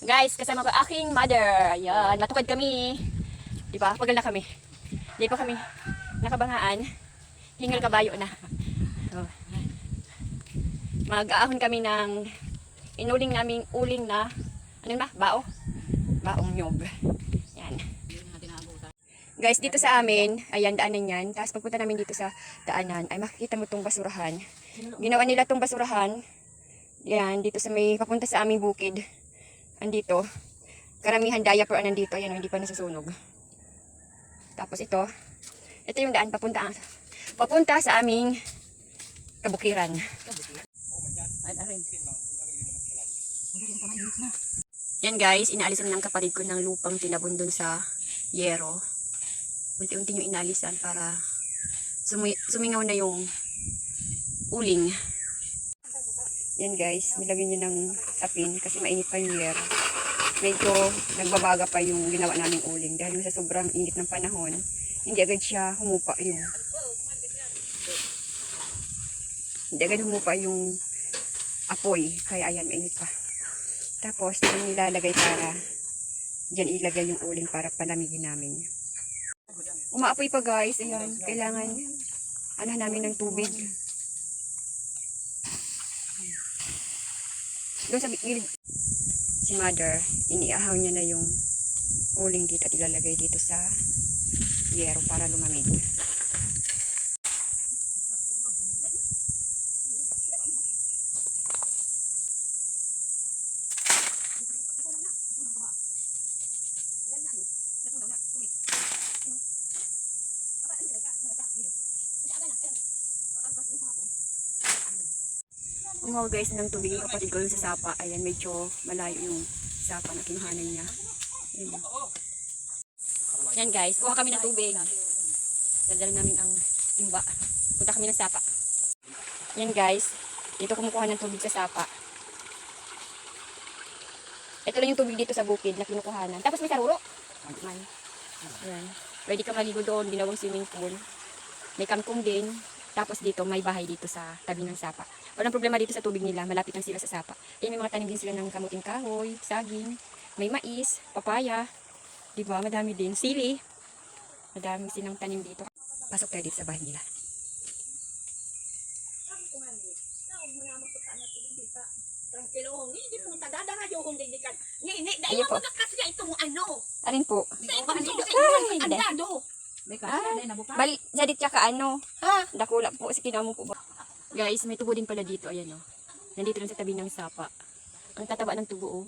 Guys, kasama ko aking mother. Ayan, matukad kami. Di ba? Pagal na kami. Di pa kami nakabangaan. Hingal kabayo na. Oh. Mag-aahon kami ng inuling naming uling na, ano ba? Baong nyog. Yan. Guys, dito sa amin, ayan, daanan yan. Tapos pagpunta namin dito sa daanan, ay makikita mo tong basurahan. Ginawa nila tong basurahan. Yan, dito sa may papunta sa aming bukid. Andito. Karamihan diaper nandito. Ayan, hindi pa nasusunog. Tapos ito yung daan papunta sa aming kabukiran. Yan guys, inaalisan ng kapatid ko ng lupang tinabon dun sa yero. Unti-unti yung inaalisan para sumingaw na yung uling. Yan guys, nilagyan nyo ng sapin kasi mainit pa yung yero. Medyo nagbabaga pa yung ginawa naming uling dahil sa sobrang init ng panahon, hindi agad siya humupa yung apoy, kaya ayan, mainit pa. Tapos, yung nilalagay para dyan ilagay yung uling para palamigin namin. Umaapoy pa guys, ayan, kailangan namin ng tubig. Doon sa gilid, si mother, iniahaw niya na yung uling dito at ilalagay dito sa yero para lumamig. Umuha guys ng tubig yung kapatid ko sa sapa. Ayan, medyo malayo yung sapa na kinuhanan niya. Ayan. Yan guys, kuha kami ng tubig. Dadala namin ang timba. Punta kami ng sapa. Yan guys, dito kumukuha ng tubig sa sapa. Ito lang yung tubig dito sa bukid na kinukuhanan. Tapos may saruro. Ayan. Pwede ka maligo doon, ginawang swimming pool. May kangkong din. Tapos dito, may bahay dito sa tabi ng sapa. Walang problema dito sa tubig nila, malapit lang sila sa sapa. May mga tanim din sila ng kamuting kahoy, saging, may mais, papaya. Diba? Madami din. Sili. Madami silang tanim dito. Pasok tayo dito sa bahay nila. Ayun po. Alin po? Bali, sadit tsaka ano. Dakula po, si kinamo po ba? Guys, may tubo din pala dito, ayan o. Nandito lang sa tabi ng sapa. Ang tataba ng tubo o.